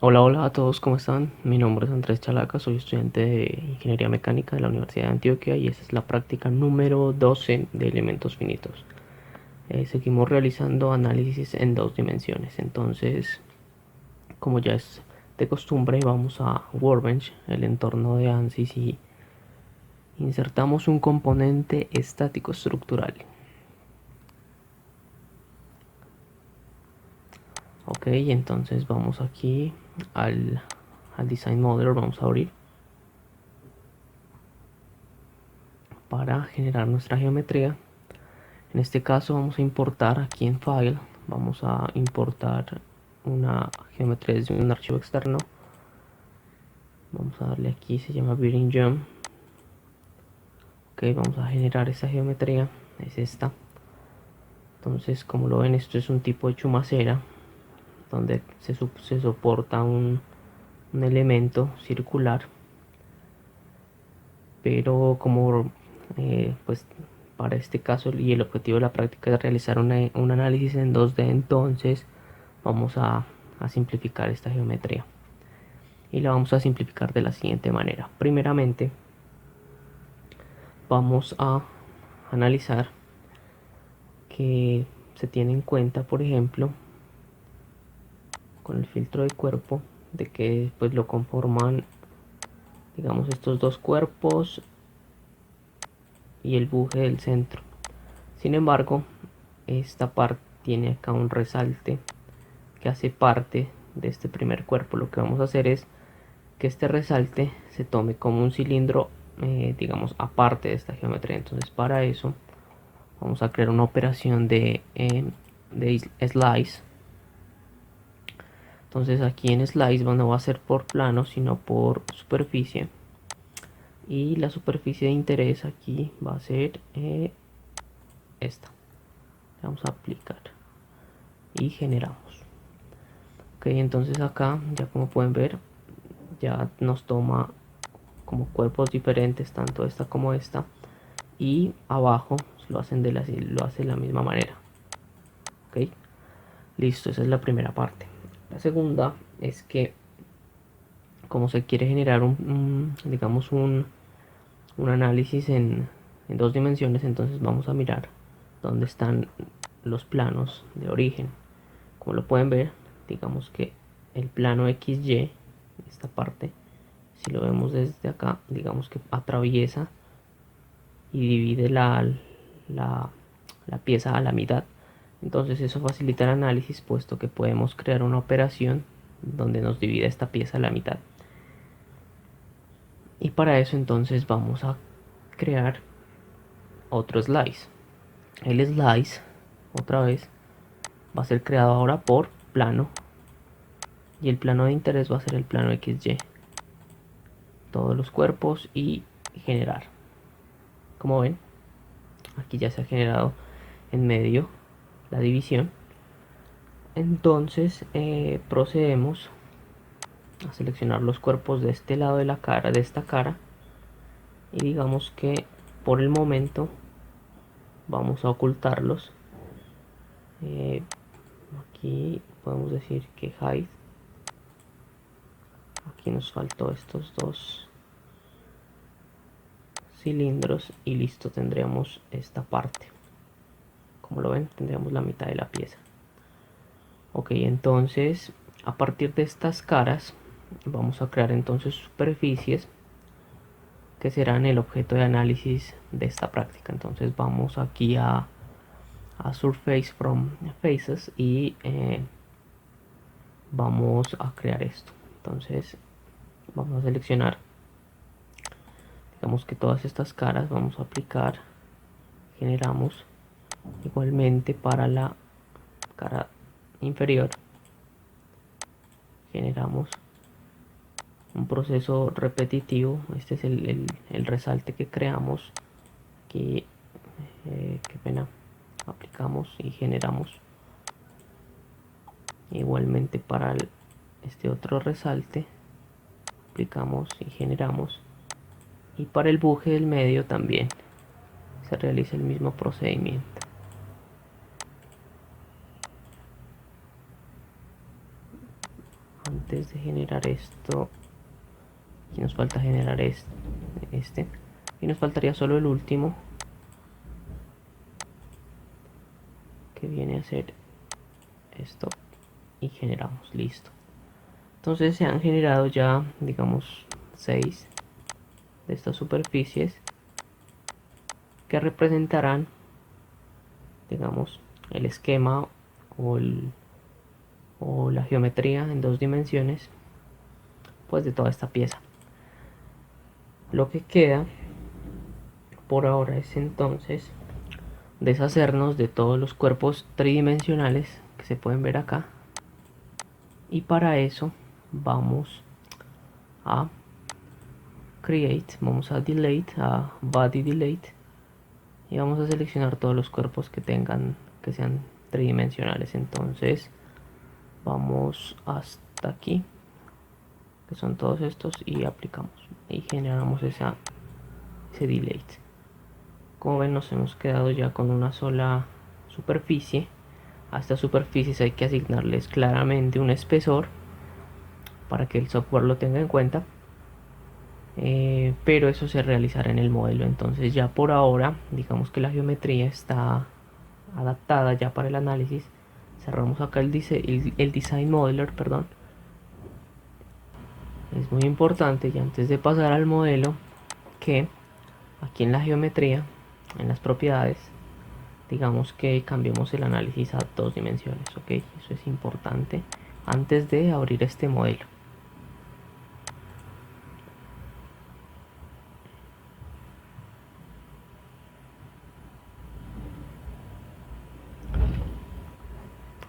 Hola, hola a todos, ¿cómo están? Mi nombre es Andrés Chalaca, soy estudiante de Ingeniería Mecánica de la Universidad de Antioquia y esta es la práctica número 12 de elementos finitos. Seguimos realizando análisis en dos dimensiones, entonces, como ya es de costumbre, vamos a Workbench, el entorno de ANSYS, y insertamos un componente estático estructural. Ok, entonces vamos aquí al Design Modeler, vamos a abrir para generar nuestra geometría. En este caso vamos a importar aquí en File, vamos a importar una geometría desde un archivo externo. Vamos a darle aquí, se llama Bearing Jump. Ok, vamos a generar esa geometría, es esta. Entonces, como lo ven, esto es un tipo de chumacera, donde se soporta un elemento circular, pero como pues para este caso y el objetivo de la práctica es realizar un análisis en 2D, entonces vamos a simplificar esta geometría y la vamos a simplificar de la siguiente manera. Primeramente vamos a analizar que se tiene en cuenta, por ejemplo, con el filtro de cuerpo, de que pues lo conforman, digamos, estos dos cuerpos y el buje del centro. Sin embargo, esta parte tiene acá un resalte que hace parte de este primer cuerpo. Lo que vamos a hacer es que este resalte se tome como un cilindro, digamos, aparte de esta geometría. Entonces, para eso vamos a crear una operación de slice. Entonces, aquí en slice no va a ser por plano, sino por superficie. Y la superficie de interés aquí va a ser esta. Vamos a aplicar y generamos. Ok, entonces acá, ya como pueden ver, ya nos toma como cuerpos diferentes, tanto esta como esta, y abajo lo hacen lo hace de la misma manera. Ok, listo, esa es la primera parte. La segunda es que como se quiere generar digamos un análisis en dos dimensiones, entonces vamos a mirar dónde están los planos de origen. Como lo pueden ver, digamos que el plano XY, esta parte, si lo vemos desde acá, digamos que atraviesa y divide la, la pieza a la mitad. Entonces eso facilita el análisis, puesto que podemos crear una operación donde nos divide esta pieza a la mitad. Y para eso entonces vamos a crear otro slice. El slice, otra vez, va a ser creado ahora por plano, y el plano de interés va a ser el plano XY. Todos los cuerpos y generar. Como ven, aquí ya se ha generado en medio la división. Entonces procedemos a seleccionar los cuerpos de este lado de la cara, de esta cara, y digamos que por el momento vamos a ocultarlos. Eh, Aquí podemos decir que hide. Aquí nos faltó estos dos cilindros y listo, tendríamos esta parte. Como lo ven, tendríamos la mitad de la pieza. Ok, entonces a partir de estas caras vamos a crear entonces superficies que serán el objeto de análisis de esta práctica. Entonces vamos aquí a Surface from Faces y vamos a crear esto. Entonces vamos a seleccionar, digamos que todas estas caras, vamos a aplicar, generamos igualmente para la cara inferior, generamos un proceso repetitivo. Este es el resalte que creamos aquí. Qué pena, aplicamos y generamos igualmente para este otro resalte, aplicamos y generamos, y para el buje del medio también se realiza el mismo procedimiento. antes de generar esto, aquí nos falta generar este y nos faltaría solo el último, que viene a ser esto, y generamos. Listo. Entonces se han generado ya, digamos, 6 de estas superficies que representarán, digamos, el esquema o la geometría en 2 dimensiones, pues, de toda esta pieza. Lo que queda por ahora es entonces deshacernos de todos los cuerpos tridimensionales que se pueden ver acá, y para eso vamos a create, vamos a delete, a body delete, y vamos a seleccionar todos los cuerpos que sean tridimensionales. Entonces vamos hasta aquí, que son todos estos, y aplicamos y generamos ese delete. Como ven, nos hemos quedado ya con una sola superficie. A estas superficies hay que asignarles claramente un espesor para que el software lo tenga en cuenta, pero eso se realizará en el modelo. Entonces ya por ahora, digamos que la geometría está adaptada ya para el análisis. Cerramos acá el Design Modeler, perdón. Es muy importante, y antes de pasar al modelo, que aquí en la geometría, en las propiedades, digamos que cambiemos el análisis a 2 dimensiones, ok. Eso es importante antes de abrir este modelo.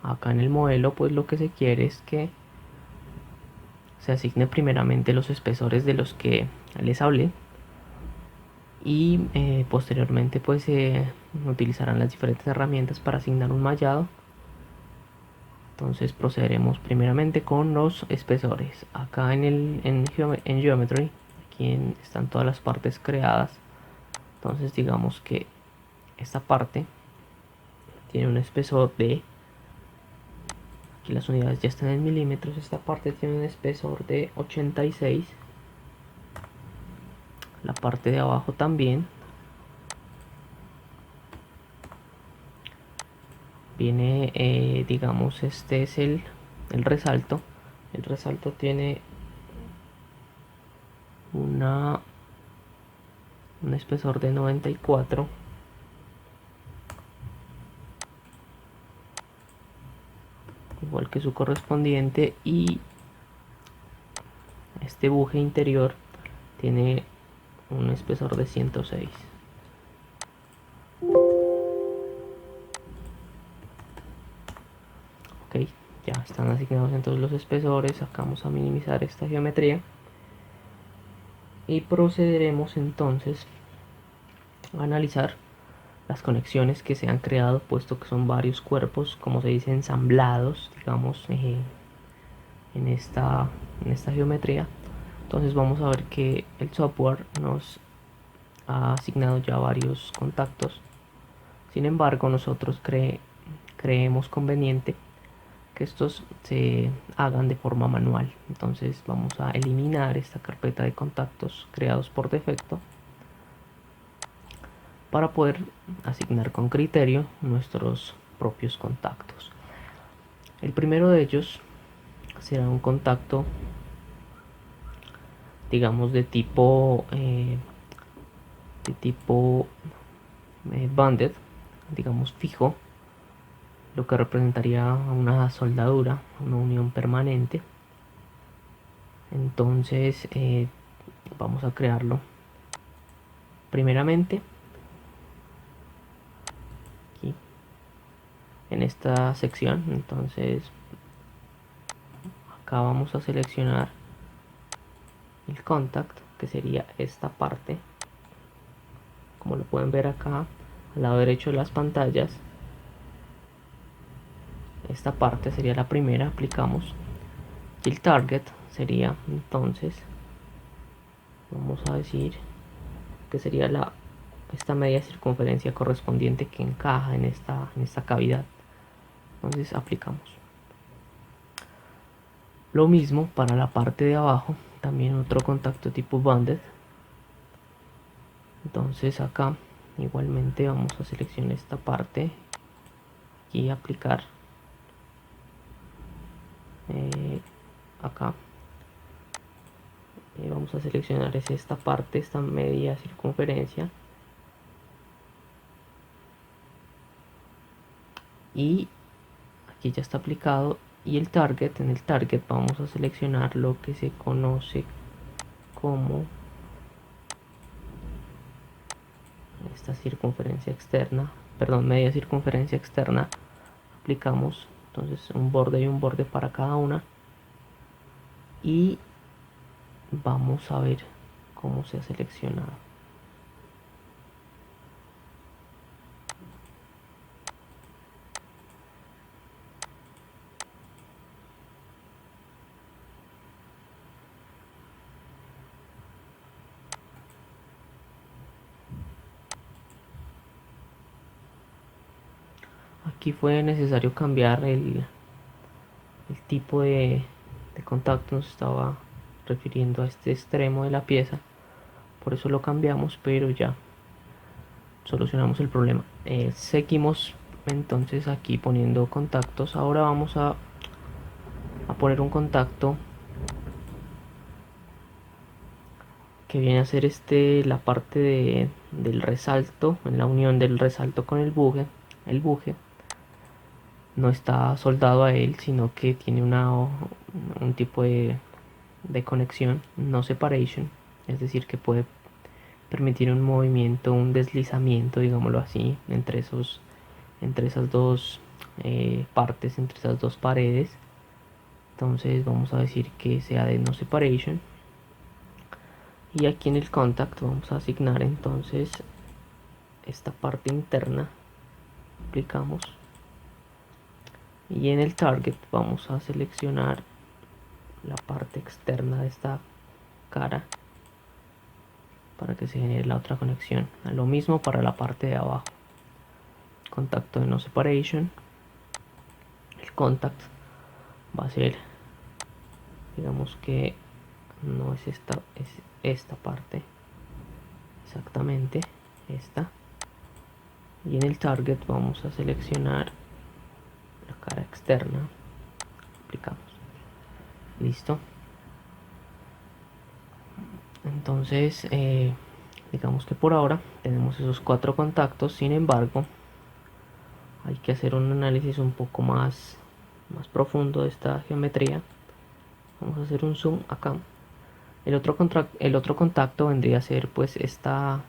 Acá en el modelo, pues lo que se quiere es que se asigne primeramente los espesores de los que les hablé, y posteriormente pues se utilizarán las diferentes herramientas para asignar un mallado. Entonces procederemos primeramente con los espesores. Acá en Geometry, aquí están todas las partes creadas. Entonces digamos que esta parte tiene un espesor de, aquí las unidades ya están en milímetros, esta parte tiene un espesor de 86, la parte de abajo también. Viene, digamos, este es el resalto. El resalto tiene un espesor de 94, igual que su correspondiente, y este buje interior tiene un espesor de 106. Ok, ya están asignados entonces los espesores. Acá vamos a minimizar esta geometría y procederemos entonces a analizar las conexiones que se han creado, puesto que son varios cuerpos, como se dice, ensamblados, digamos, en esta geometría. Entonces vamos a ver que el software nos ha asignado ya varios contactos. Sin embargo, nosotros creemos conveniente que estos se hagan de forma manual. Entonces vamos a eliminar esta carpeta de contactos creados por defecto para poder asignar con criterio nuestros propios contactos. El primero de ellos será un contacto, digamos, de tipo banded, digamos fijo, lo que representaría una soldadura, una unión permanente. Entonces vamos a crearlo primeramente aquí en esta sección. Entonces acá vamos a seleccionar el contact, que sería esta parte, como lo pueden ver acá al lado derecho de las pantallas. Esta parte sería la primera, aplicamos, y el target sería, entonces vamos a decir que sería esta media circunferencia correspondiente que encaja en esta cavidad. Entonces aplicamos. Lo mismo para la parte de abajo, también otro contacto tipo banded. Entonces acá igualmente vamos a seleccionar esta parte y aplicar acá. Vamos a seleccionar esta parte, esta media circunferencia, y aquí ya está aplicado. Y el target, en el target vamos a seleccionar lo que se conoce como esta circunferencia externa, perdón, media circunferencia externa. Aplicamos entonces un borde y un borde para cada una, y vamos a ver cómo se ha seleccionado. Aquí fue necesario cambiar el tipo de contacto. Nos estaba refiriendo a este extremo de la pieza, por eso lo cambiamos, pero ya solucionamos el problema. Seguimos entonces aquí poniendo contactos. Ahora vamos a poner un contacto que viene a ser la parte del resalto, en la unión del resalto con el buje. El buje no está soldado a él, sino que tiene un tipo de conexión, no separation, es decir, que puede permitir un movimiento, un deslizamiento, digámoslo así, entre esas dos partes, entre esas dos paredes. Entonces vamos a decir que sea de no separation, y aquí en el contact vamos a asignar entonces esta parte interna, aplicamos, y en el target vamos a seleccionar la parte externa de esta cara para que se genere la otra conexión. Lo mismo para la parte de abajo, contacto de no separation. El contact va a ser, digamos que no es esta, es esta parte, exactamente esta, y en el target vamos a seleccionar la cara externa, aplicamos, listo. Entonces digamos que por ahora tenemos esos 4 contactos. Sin embargo, hay que hacer un análisis un poco más profundo de esta geometría. Vamos a hacer un zoom acá. El otro contacto vendría a ser pues esta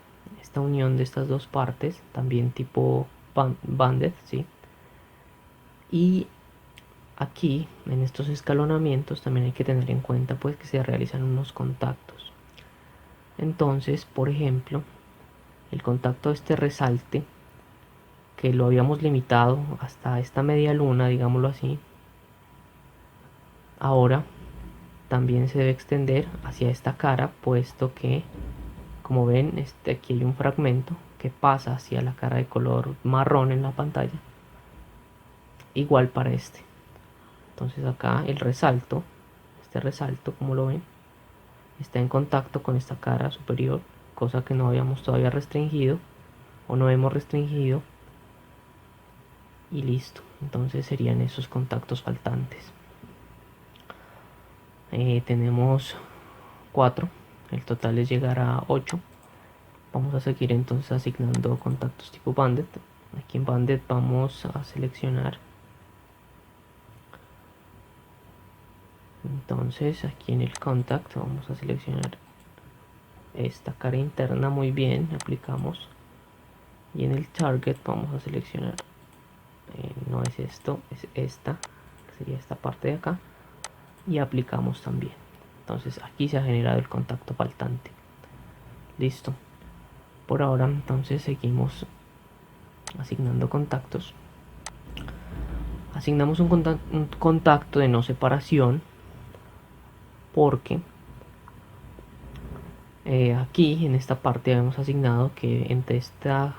unión de estas dos partes, también tipo banded, ¿sí? Y aquí en estos escalonamientos también hay que tener en cuenta pues que se realizan unos contactos. Entonces, por ejemplo, el contacto de este resalte, que lo habíamos limitado hasta esta media luna, digámoslo así, ahora también se debe extender hacia esta cara, puesto que, como ven, aquí hay un fragmento que pasa hacia la cara de color marrón en la pantalla, igual para este. Entonces acá el resalto, este resalto, como lo ven, está en contacto con esta cara superior, cosa que no habíamos todavía restringido, o no hemos restringido, y listo. Entonces serían esos contactos faltantes. Tenemos 4, el total es llegar a 8. Vamos a seguir entonces asignando contactos tipo banded. Aquí en banded vamos a seleccionar, entonces aquí en el contact vamos a seleccionar esta cara interna, muy bien, aplicamos, y en el target vamos a seleccionar, no es esto, es esta, que sería esta parte de acá, y aplicamos también. Entonces aquí se ha generado el contacto faltante. Listo. Por ahora entonces seguimos asignando contactos. Asignamos un contacto de no separación, porque aquí en esta parte habíamos asignado que entre esta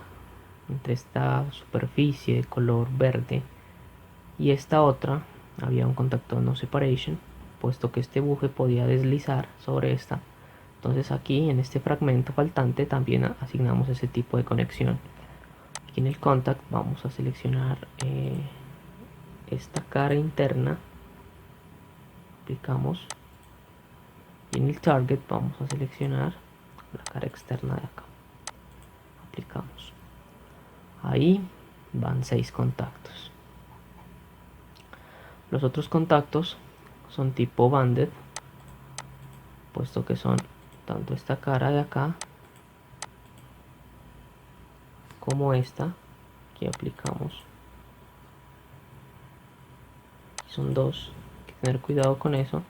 superficie de color verde y esta otra había un contacto de no separation. puesto que este buje podía deslizar sobre esta. Entonces aquí en este fragmento faltante también asignamos ese tipo de conexión. Aquí en el contact vamos a seleccionar esta cara interna, aplicamos, y en el target vamos a seleccionar la cara externa de acá, aplicamos. Ahí van 6 contactos. Los otros contactos son tipo banded, puesto que son tanto esta cara de acá como esta. Aquí aplicamos, son dos, hay que tener cuidado con eso,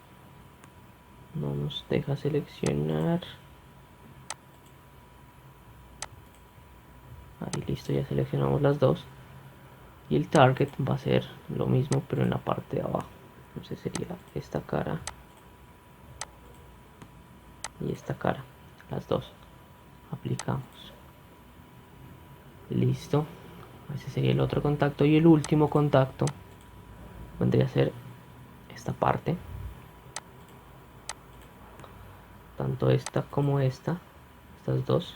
no nos deja seleccionar. Ahí listo, ya seleccionamos las dos. Y el target va a ser lo mismo pero en la parte de abajo. Entonces sería esta cara y esta cara, las dos. Aplicamos, listo. Ese sería el otro contacto, y el último contacto vendría a ser esta parte, tanto esta como esta, estas dos.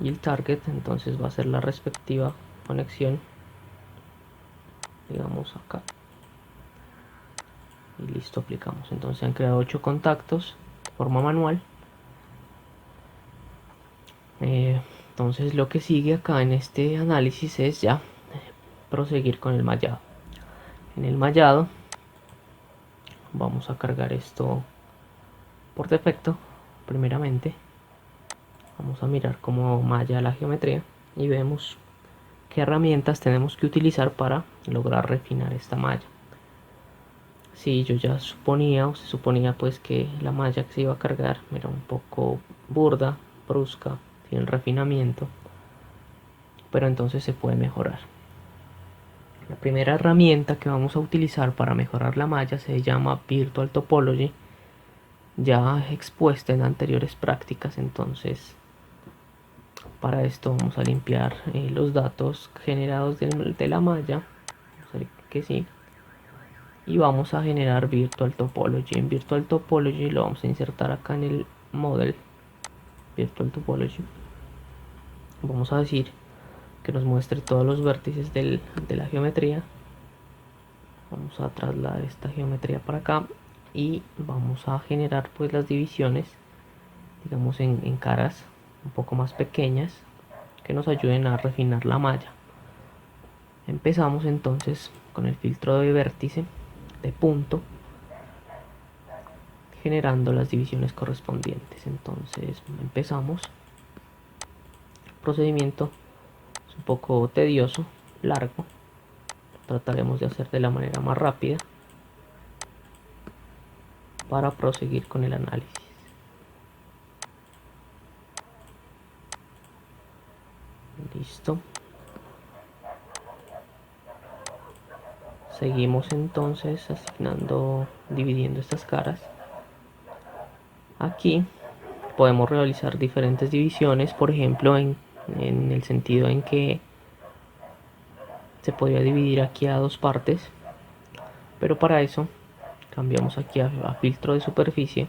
Y el target entonces va a ser la respectiva conexión, digamos acá, y listo, aplicamos. Entonces se han creado 8 contactos de forma manual. Entonces lo que sigue acá en este análisis es ya proseguir con el mallado. En el mallado vamos a cargar esto por defecto. Primeramente vamos a mirar cómo malla la geometría y vemos qué herramientas tenemos que utilizar para lograr refinar esta malla. Si yo ya suponía, o se suponía pues, que la malla que se iba a cargar era un poco burda, brusca, sin refinamiento, pero entonces se puede mejorar. La primera herramienta que vamos a utilizar para mejorar la malla se llama Virtual Topology, ya expuesta en anteriores prácticas. Entonces para esto vamos a limpiar los datos generados de la malla, vamos a ver que sí, y vamos a generar Virtual Topology. En Virtual Topology lo vamos a insertar acá en el model Virtual Topology. Vamos a decir que nos muestre todos los vértices de la geometría. Vamos a trasladar esta geometría para acá y vamos a generar pues las divisiones, digamos en caras un poco más pequeñas, que nos ayuden a refinar la malla. Empezamos entonces con el filtro de vértice de punto, generando las divisiones correspondientes. Entonces empezamos. El procedimiento es un poco tedioso, largo. Trataremos de hacer de la manera más rápida para proseguir con el análisis. Listo. Seguimos entonces asignando, dividiendo estas caras. Aquí podemos realizar diferentes divisiones, por ejemplo en el sentido en que se podría dividir aquí a dos partes, pero para eso cambiamos aquí a filtro de superficie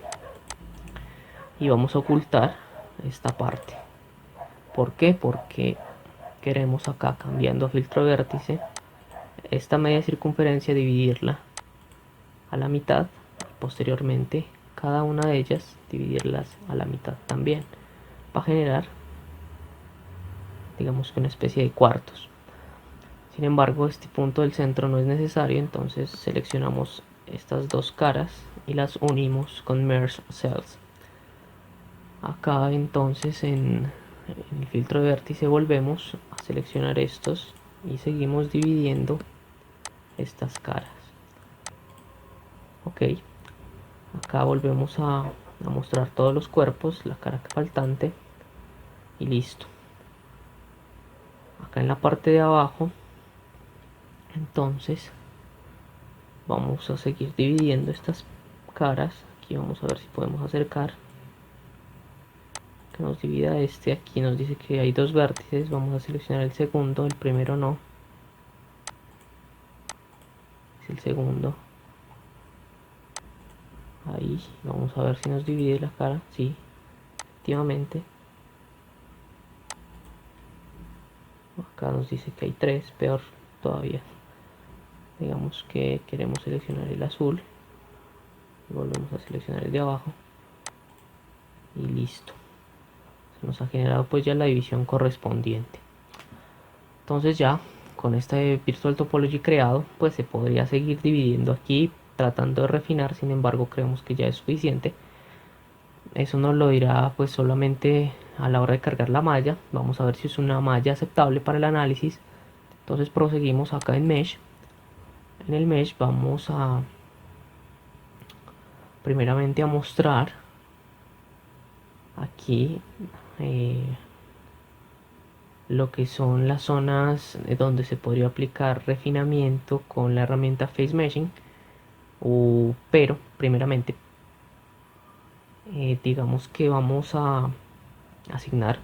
y vamos a ocultar esta parte. ¿Por qué? Porque queremos acá, cambiando a filtro de vértice, esta media circunferencia dividirla a la mitad y posteriormente cada una de ellas dividirlas a la mitad también, para generar, digamos que una especie de cuartos. Sin embargo, este punto del centro no es necesario, entonces seleccionamos estas dos caras y las unimos con Merge Cells. Acá entonces en el filtro de vértice volvemos a seleccionar estos y seguimos dividiendo estas caras. Ok, acá volvemos a mostrar todos los cuerpos, la cara faltante, y listo. Acá en la parte de abajo entonces vamos a seguir dividiendo estas caras. Aquí vamos a ver si podemos acercar que nos divida este. Aquí nos dice que hay dos vértices, vamos a seleccionar el segundo, el primero no, es el segundo. Ahí, vamos a ver si nos divide la cara. Sí, efectivamente. Acá nos dice que hay 3, peor todavía. Digamos que queremos seleccionar el azul. Y volvemos a seleccionar el de abajo. Y listo. Se nos ha generado pues ya la división correspondiente. Entonces ya con este Virtual Topology creado, pues se podría seguir dividiendo aquí, tratando de refinar. Sin embargo, creemos que ya es suficiente. Eso nos lo dirá pues solamente a la hora de cargar la malla. Vamos a ver si es una malla aceptable para el análisis. Entonces proseguimos acá en Mesh. En el Mesh vamos a primeramente a mostrar aquí lo que son las zonas donde se podría aplicar refinamiento con la herramienta Face Meshing. Pero primeramente digamos que vamos a asignar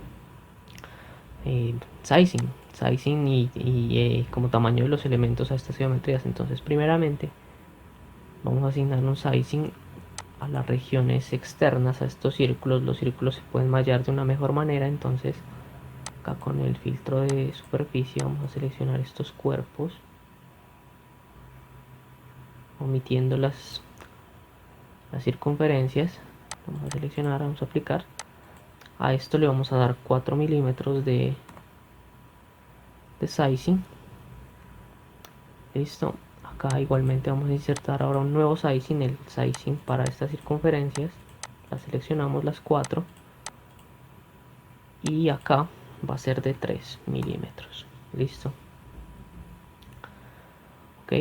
sizing y como tamaño de los elementos a estas geometrías. Entonces primeramente vamos a asignar un sizing a las regiones externas a estos círculos. Los círculos se pueden mallar de una mejor manera. Entonces acá con el filtro de superficie vamos a seleccionar estos cuerpos, omitiendo las circunferencias. Vamos a seleccionar, vamos a aplicar. A esto le vamos a dar 4 milímetros de sizing. Listo. Acá igualmente vamos a insertar ahora un nuevo sizing, el sizing para estas circunferencias. Las seleccionamos las 4 y acá va a ser de 3 milímetros. Listo. Ok,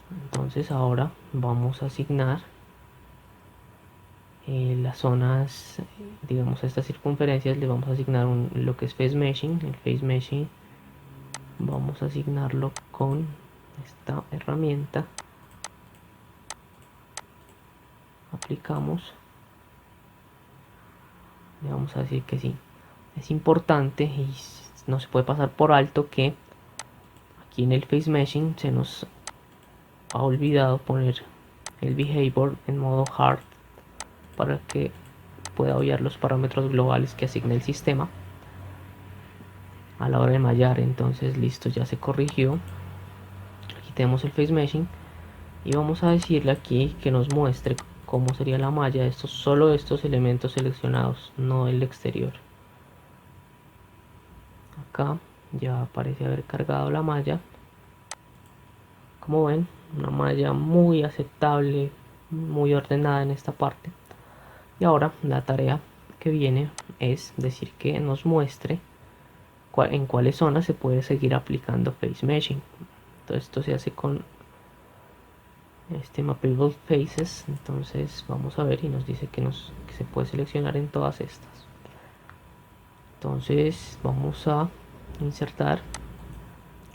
entonces ahora vamos a asignar las zonas, digamos a estas circunferencias le vamos a asignar lo que es Face Meshing. El Face Meshing vamos a asignarlo con esta herramienta. Aplicamos, le vamos a decir que sí. Es importante y no se puede pasar por alto que aquí en el Face Meshing se nos ha olvidado poner el behavior en modo hard para que pueda obviar los parámetros globales que asigna el sistema a la hora de mallar. Entonces listo, ya se corrigió. Aquí tenemos el Face Meshing y vamos a decirle aquí que nos muestre cómo sería la malla de solo estos elementos seleccionados, no el exterior. Acá ya parece haber cargado la malla. Como ven, una malla muy aceptable, muy ordenada en esta parte. Y ahora la tarea que viene es decir que nos muestre en cuáles zonas se puede seguir aplicando Face Meshing. Entonces esto se hace con este Mappable Faces. Entonces vamos a ver y nos dice que se puede seleccionar en todas estas. Entonces vamos a insertar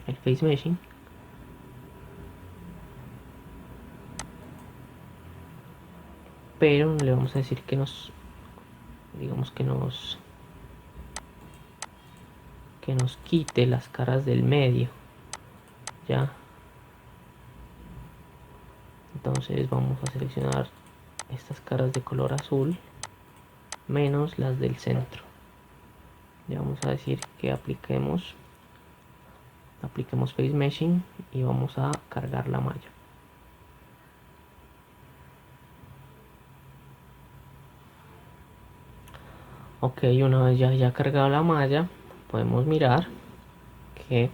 el Face Meshing. Pero le vamos a decir que digamos que nos quite las caras del medio, ya. Entonces vamos a seleccionar estas caras de color azul menos las del centro. Le vamos a decir que apliquemos Face Meshing y vamos a cargar la malla. Ok, una vez ya cargado la malla, podemos mirar que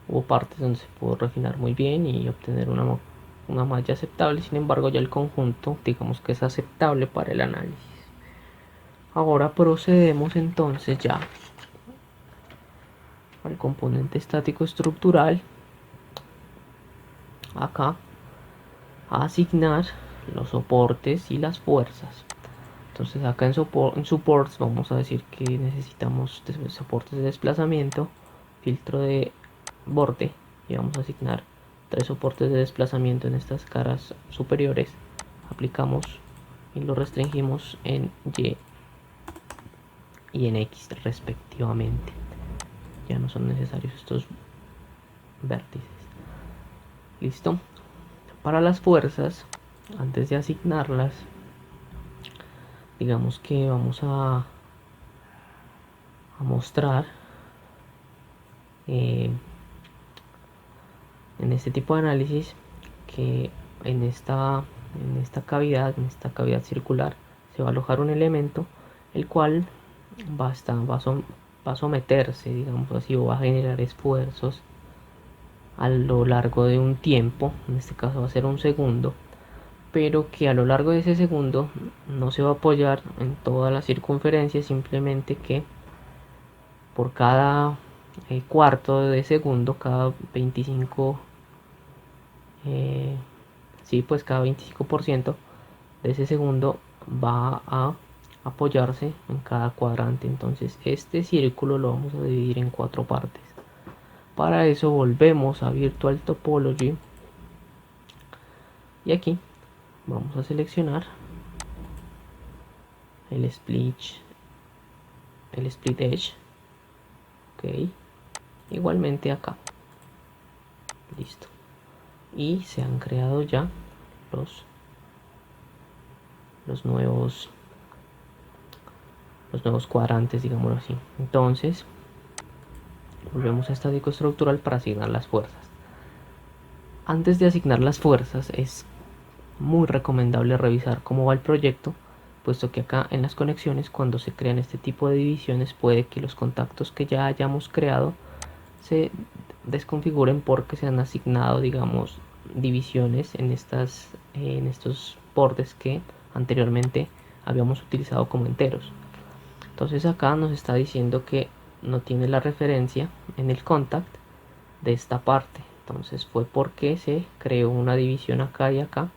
hubo partes donde se pudo refinar muy bien y obtener una malla aceptable. Sin embargo, ya el conjunto digamos que es aceptable para el análisis. Ahora procedemos entonces ya al componente estático estructural. Acá a asignar los soportes y las fuerzas. Entonces acá en supports vamos a decir que necesitamos soportes de desplazamiento, filtro de borde, y vamos a asignar 3 soportes de desplazamiento en estas caras superiores. Aplicamos y lo restringimos en Y y en X respectivamente. Ya no son necesarios estos vértices. Listo. Para las fuerzas, antes de asignarlas, digamos que vamos a mostrar en este tipo de análisis que en esta cavidad circular se va a alojar un elemento el cual va a someterse, digamos así, o va a generar esfuerzos a lo largo de un tiempo, en este caso va a ser un segundo, pero que a lo largo de ese segundo no se va a apoyar en toda la circunferencia, simplemente que por cada cuarto de segundo, cada 25, sí, pues cada 25% de ese segundo va a apoyarse en cada cuadrante. Entonces este círculo lo vamos a dividir en 4 partes. Para eso volvemos a Virtual Topology y aquí vamos a seleccionar el split edge. Ok, igualmente acá, listo, y se han creado ya los nuevos cuadrantes, digámoslo así. Entonces volvemos a estático estructural para asignar las fuerzas. Antes de asignar las fuerzas es muy recomendable revisar cómo va el proyecto, puesto que acá en las conexiones, cuando se crean este tipo de divisiones, puede que los contactos que ya hayamos creado se desconfiguren porque se han asignado, digamos, divisiones en estos bordes que anteriormente habíamos utilizado como enteros. Entonces acá nos está diciendo que no tiene la referencia en el contact de esta parte. Entonces fue porque se creó una división acá y acá.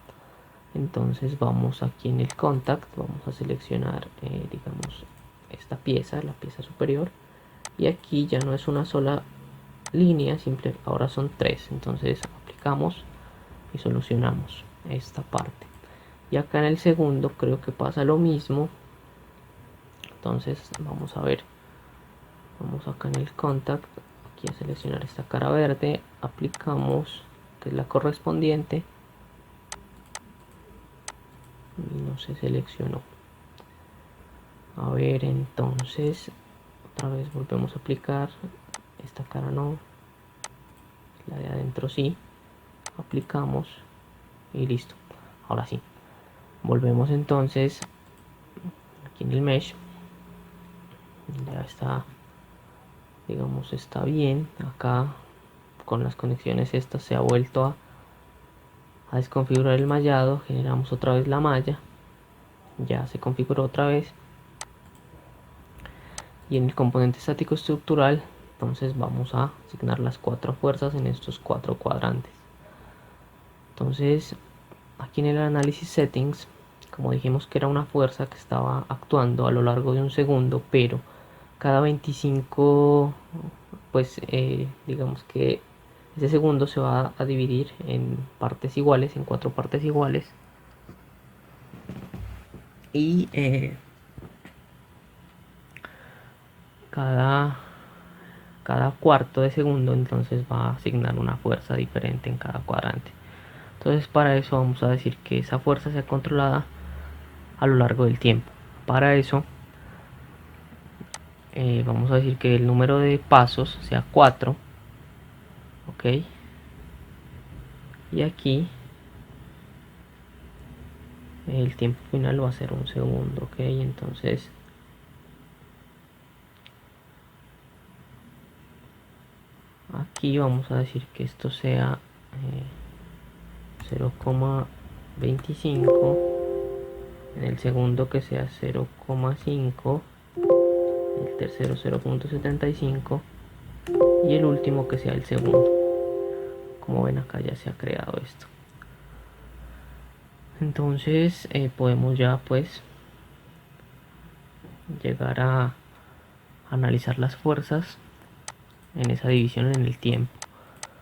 Entonces vamos aquí en el contact, vamos a seleccionar digamos esta pieza, la pieza superior, y aquí ya no es una sola línea, simple, ahora son 3. Entonces aplicamos y solucionamos esta parte. Y acá en el segundo creo que pasa lo mismo. Entonces vamos a ver, vamos acá en el contact, aquí a seleccionar esta cara verde, aplicamos, que es la correspondiente, y no se seleccionó. A ver, entonces otra vez volvemos a aplicar, esta cara no, la de adentro sí, aplicamos y listo. Ahora sí, volvemos entonces aquí en el mesh, ya está, digamos, está bien. Acá con las conexiones estas se ha vuelto a desconfigurar el mallado, generamos otra vez la malla, ya se configuró otra vez. Y en el componente estático estructural, entonces vamos a asignar las 4 fuerzas en estos 4 cuadrantes. Entonces aquí en el análisis settings, como dijimos que era una fuerza que estaba actuando a lo largo de un segundo, pero cada 25, pues digamos que ese segundo se va a dividir en partes iguales, en 4 partes iguales, y cada cuarto de segundo entonces va a asignar una fuerza diferente en cada cuadrante. Entonces para eso vamos a decir que esa fuerza sea controlada a lo largo del tiempo. Para eso vamos a decir que el número de pasos sea 4, ok, y aquí el tiempo final va a ser un segundo, ok. Entonces aquí vamos a decir que esto sea 0,25, en el segundo que sea 0,5, el tercero 0,75 y el último que sea el segundo. Como ven, acá ya se ha creado esto. Entonces podemos ya pues llegar a analizar las fuerzas en esa división en el tiempo.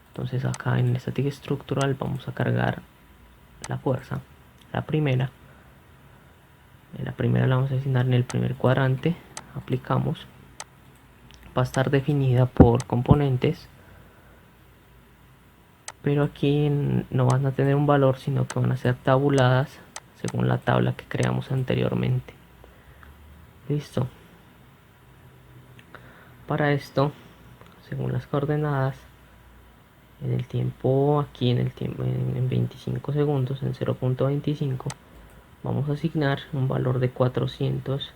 Entonces acá en la estática estructural vamos a cargar la fuerza, la primera la vamos a asignar en el primer cuadrante, aplicamos, va a estar definida por componentes, pero aquí no van a tener un valor, sino que van a ser tabuladas según la tabla que creamos anteriormente. Listo. Para esto, según las coordenadas, en el tiempo, aquí en el tiempo, en 25 segundos, en 0.25, vamos a asignar un valor de 400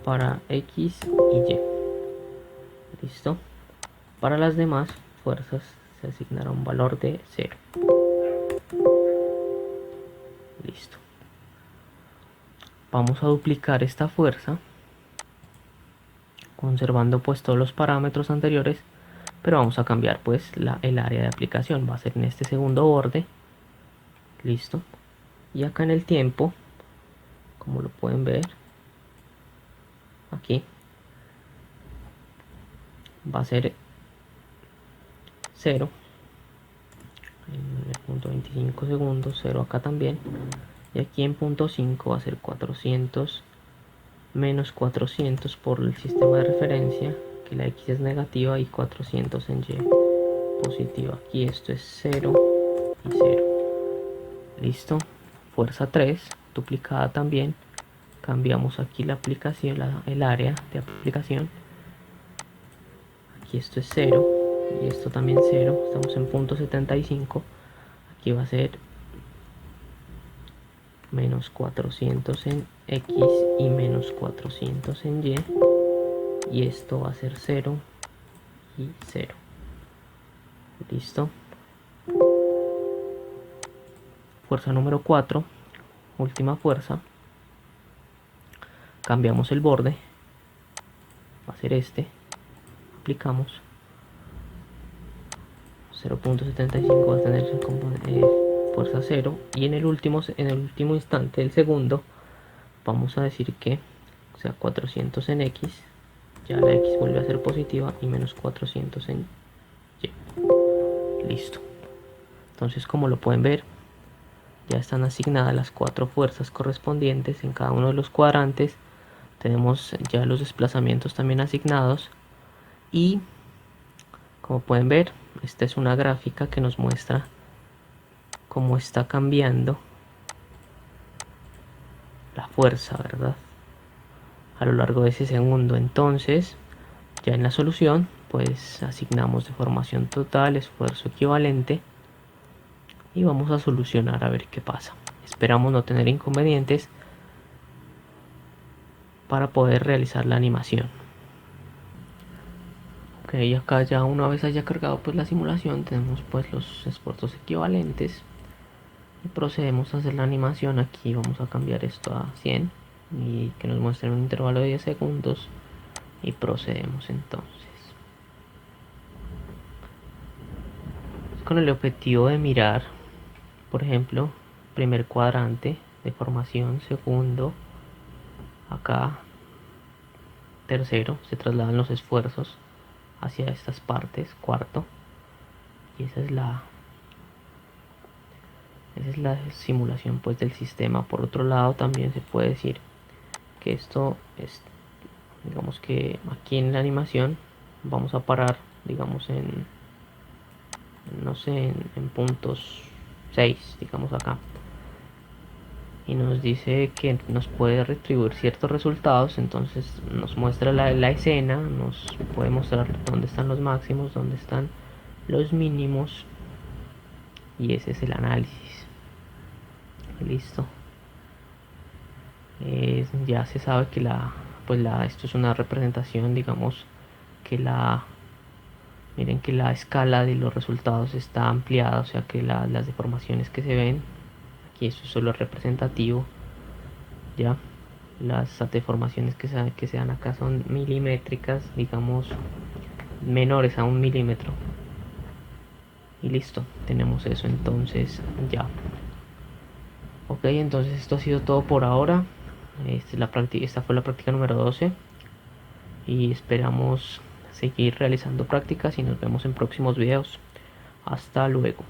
para X y Y. Listo. Para las demás fuerzas se asignará un valor de 0. Listo. Vamos a duplicar esta fuerza, conservando pues todos los parámetros anteriores, pero vamos a cambiar pues el área de aplicación. Va a ser en este segundo borde. Listo. Y acá en el tiempo, como lo pueden ver, aquí va a ser 0 en el punto 25 segundos, 0 acá también, y aquí en punto 5 va a ser 400 menos 400 por el sistema de referencia, que la X es negativa, y 400 en Y positiva. Aquí esto es 0 y 0. Listo. Fuerza 3 duplicada también. Cambiamos aquí la aplicación, el área de aplicación. Aquí esto es 0 y esto también 0. Estamos en punto 75. Aquí va a ser menos 400 en X y menos 400 en Y. Y esto va a ser 0 y 0. Listo. Fuerza número 4. Última fuerza. Cambiamos el borde. Va a ser este. Aplicamos. 0.75 va a tener fuerza 0. Y en el último instante del segundo, vamos a decir que, o sea, 400 en X. Ya la X vuelve a ser positiva y menos 400 en Y. Listo. Entonces, como lo pueden ver, ya están asignadas las 4 fuerzas correspondientes en cada uno de los cuadrantes. Tenemos ya los desplazamientos también asignados. Y como pueden ver, esta es una gráfica que nos muestra cómo está cambiando la fuerza, ¿verdad?, a lo largo de ese segundo. Entonces, ya en la solución, pues asignamos deformación total, esfuerzo equivalente, y vamos a solucionar a ver qué pasa. Esperamos no tener inconvenientes para poder realizar la animación. Ok, acá ya una vez haya cargado pues la simulación, tenemos pues los esfuerzos equivalentes y procedemos a hacer la animación. Aquí vamos a cambiar esto a 100 y que nos muestre un intervalo de 10 segundos y procedemos entonces con el objetivo de mirar, por ejemplo, primer cuadrante de formación, segundo, acá tercero, se trasladan los esfuerzos hacia estas partes, cuarto, y esa es la simulación pues del sistema. Por otro lado, también se puede decir que esto es, digamos que aquí en la animación vamos a parar, digamos en, no sé, en puntos 6, digamos acá, y nos dice que nos puede retribuir ciertos resultados. Entonces nos muestra la escena, nos puede mostrar dónde están los máximos, dónde están los mínimos, y ese es el análisis. Listo. Ya se sabe que esto es una representación, digamos que miren que la escala de los resultados está ampliada, o sea que las deformaciones que se ven aquí, esto es solo representativo. Ya las deformaciones que se dan acá son milimétricas, digamos menores a 1 milímetro, y listo, tenemos eso. Entonces ya, ok, entonces esto ha sido todo por ahora. Esta fue la práctica número 12 y esperamos seguir realizando prácticas y nos vemos en próximos videos. Hasta luego.